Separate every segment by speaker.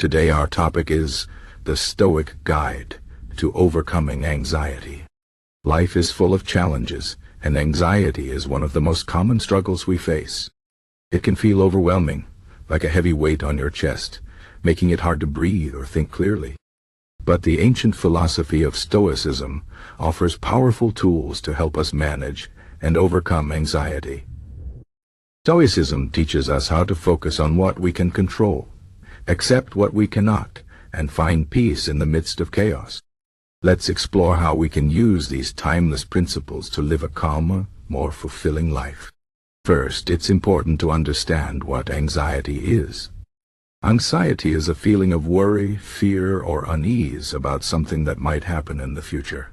Speaker 1: Today our topic is the Stoic Guide to Overcoming Anxiety. Life is full of challenges, and anxiety is one of the most common struggles we face. It can feel overwhelming, like a heavy weight on your chest, making it hard to breathe or think clearly. But the ancient philosophy of Stoicism offers powerful tools to help us manage and overcome anxiety. Stoicism teaches us how to focus on what we can control, accept what we cannot, and find peace in the midst of chaos. Let's explore how we can use these timeless principles to live a calmer, more fulfilling life. First, it's important to understand what anxiety is. Anxiety is a feeling of worry, fear, or unease about something that might happen in the future.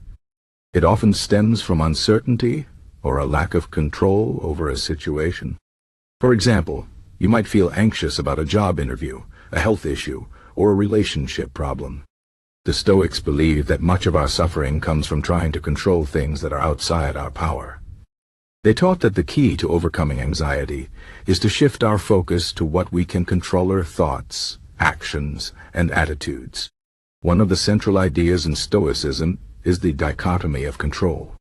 Speaker 1: It often stems from uncertainty or a lack of control over a situation. For example, you might feel anxious about a job interview, a health issue, or a relationship problem. The Stoics believe that much of our suffering comes from trying to control things that are outside our power. They taught that the key to overcoming anxiety is to shift our focus to what we can control: our thoughts, actions, and attitudes. One of the central ideas in Stoicism is the dichotomy of control.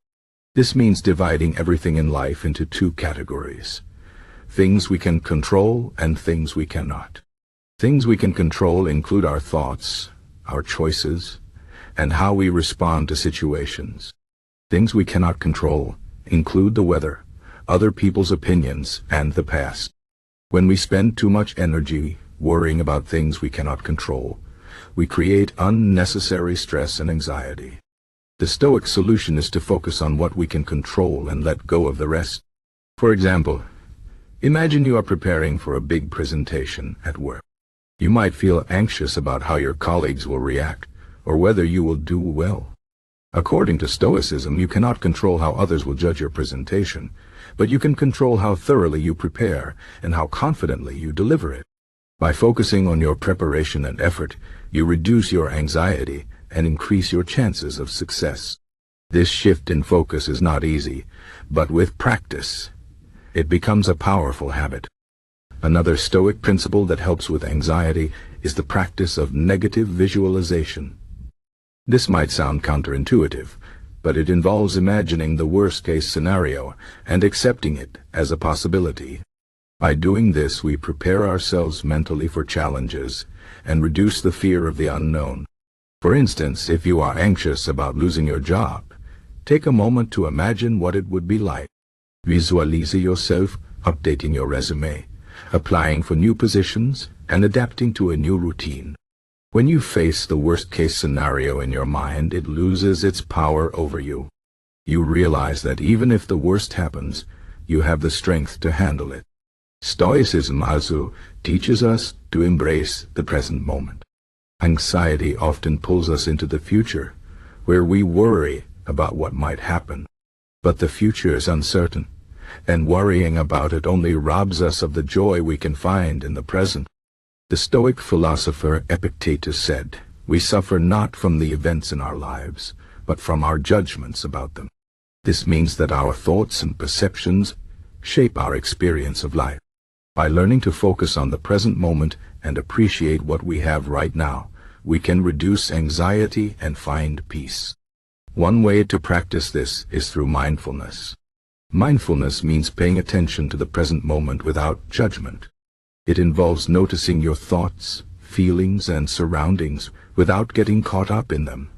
Speaker 1: This means dividing everything in life into two categories: things we can control and things we cannot. Things we can control include our thoughts, our choices, and how we respond to situations. Things we cannot control include the weather, other people's opinions, and the past. When we spend too much energy worrying about things we cannot control, we create unnecessary stress and anxiety. The Stoic solution is to focus on what we can control and let go of the rest. For example, imagine you are preparing for a big presentation at work. You might feel anxious about how your colleagues will react, or whether you will do well. According to Stoicism, you cannot control how others will judge your presentation, but you can control how thoroughly you prepare and how confidently you deliver it. By focusing on your preparation and effort, you reduce your anxiety and increase your chances of success. This shift in focus is not easy, but with practice, it becomes a powerful habit. Another Stoic principle that helps with anxiety is the practice of negative visualization. This might sound counterintuitive, but it involves imagining the worst-case scenario and accepting it as a possibility. By doing this, we prepare ourselves mentally for challenges and reduce the fear of the unknown. For instance, if you are anxious about losing your job, take a moment to imagine what it would be like. Visualize yourself updating your resume, applying for new positions, and adapting to a new routine. When you face the worst-case scenario in your mind, it loses its power over you. You realize that even if the worst happens, you have the strength to handle it. Stoicism also teaches us to embrace the present moment. Anxiety often pulls us into the future, where we worry about what might happen. But the future is uncertain, and worrying about it only robs us of the joy we can find in the present. The Stoic philosopher Epictetus said, "We suffer not from the events in our lives, but from our judgments about them." This means that our thoughts and perceptions shape our experience of life. By learning to focus on the present moment and appreciate what we have right now, we can reduce anxiety and find peace. One way to practice this is through mindfulness. Mindfulness means paying attention to the present moment without judgment. It involves noticing your thoughts, feelings, and surroundings without getting caught up in them.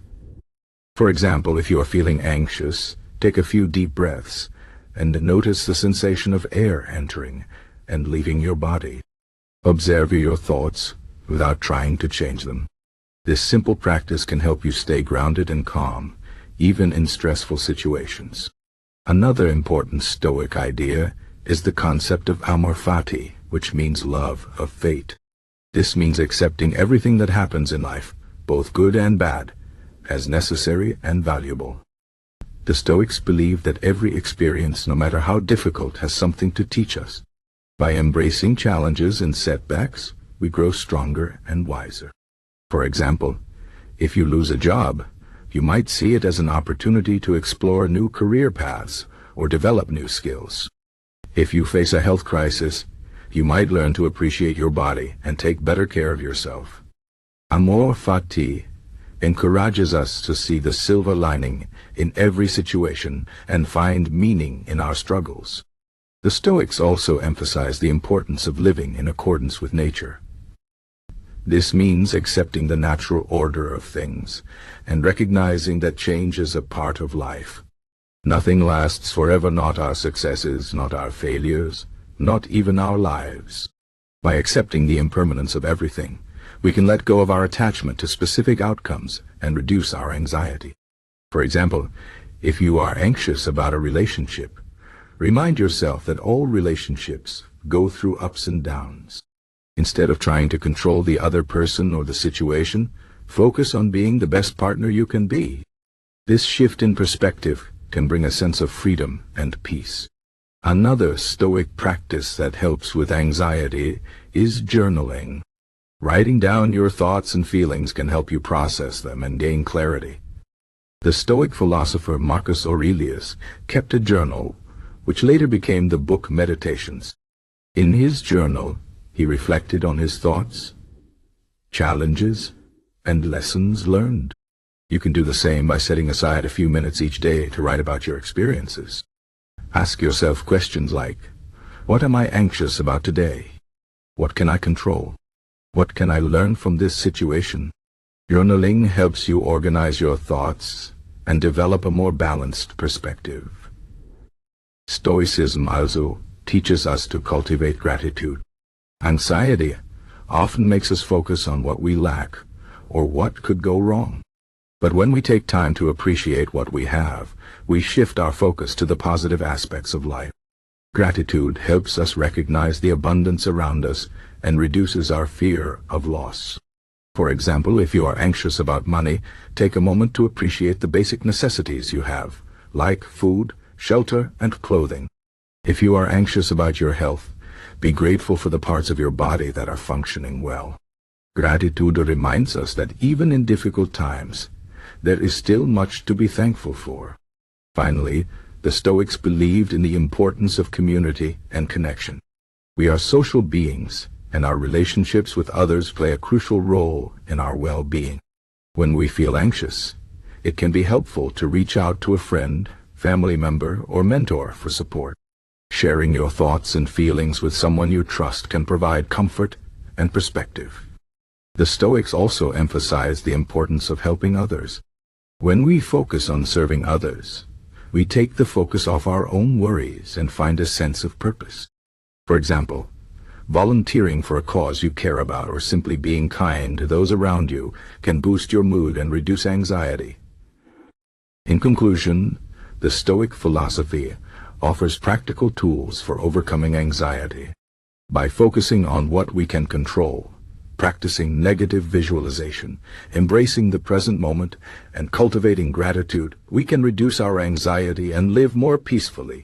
Speaker 1: For example, if you are feeling anxious, take a few deep breaths and notice the sensation of air entering and leaving your body. Observe your thoughts without trying to change them. This simple practice can help you stay grounded and calm, even in stressful situations. Another important Stoic idea is the concept of Amor fati, which means love of fate. This means accepting everything that happens in life, both good and bad, as necessary and valuable. The Stoics believe that every experience, no matter how difficult, has something to teach us. By embracing challenges and setbacks, we grow stronger and wiser. For example, if you lose a job, you might see it as an opportunity to explore new career paths or develop new skills. If you face a health crisis, you might learn to appreciate your body and take better care of yourself. Amor fati encourages us to see the silver lining in every situation and find meaning in our struggles. The Stoics also emphasize the importance of living in accordance with nature. This means accepting the natural order of things and recognizing that change is a part of life. Nothing lasts forever, not our successes, not our failures, not even our lives. By accepting the impermanence of everything, we can let go of our attachment to specific outcomes and reduce our anxiety. For example, if you are anxious about a relationship, remind yourself that all relationships go through ups and downs. Instead of trying to control the other person or the situation, focus on being the best partner you can be. This shift in perspective can bring a sense of freedom and peace. Another Stoic practice that helps with anxiety is journaling. Writing down your thoughts and feelings can help you process them and gain clarity. The Stoic philosopher Marcus Aurelius kept a journal, which later became the book Meditations. In his journal, he reflected on his thoughts, challenges, and lessons learned. You can do the same by setting aside a few minutes each day to write about your experiences. Ask yourself questions like, what am I anxious about today? What can I control? What can I learn from this situation? Journaling helps you organize your thoughts and develop a more balanced perspective. Stoicism also teaches us to cultivate gratitude. Anxiety often makes us focus on what we lack or what could go wrong. But when we take time to appreciate what we have, we shift our focus to the positive aspects of life. Gratitude helps us recognize the abundance around us and reduces our fear of loss. For example, if you are anxious about money, take a moment to appreciate the basic necessities you have, like food, shelter, and clothing. If you are anxious about your health, be grateful for the parts of your body that are functioning well. Gratitude reminds us that even in difficult times, there is still much to be thankful for. Finally, the Stoics believed in the importance of community and connection. We are social beings, and our relationships with others play a crucial role in our well-being. When we feel anxious, it can be helpful to reach out to a friend, family member, or mentor for support. Sharing your thoughts and feelings with someone you trust can provide comfort and perspective. The Stoics also emphasize the importance of helping others. When we focus on serving others, we take the focus off our own worries and find a sense of purpose. For example, volunteering for a cause you care about or simply being kind to those around you can boost your mood and reduce anxiety. In conclusion, the Stoic philosophy offers practical tools for overcoming anxiety. By focusing on what we can control, practicing negative visualization, embracing the present moment, and cultivating gratitude, we can reduce our anxiety and live more peacefully.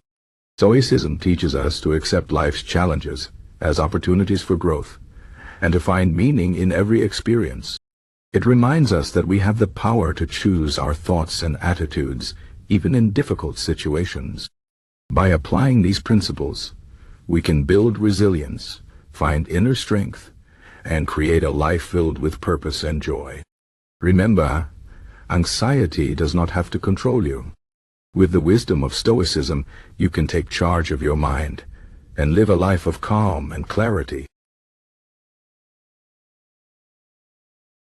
Speaker 1: Stoicism teaches us to accept life's challenges as opportunities for growth, and to find meaning in every experience. It reminds us that we have the power to choose our thoughts and attitudes, even in difficult situations. By applying these principles, we can build resilience, find inner strength, and create a life filled with purpose and joy. Remember, anxiety does not have to control you. With the wisdom of Stoicism, you can take charge of your mind and live a life of calm and clarity.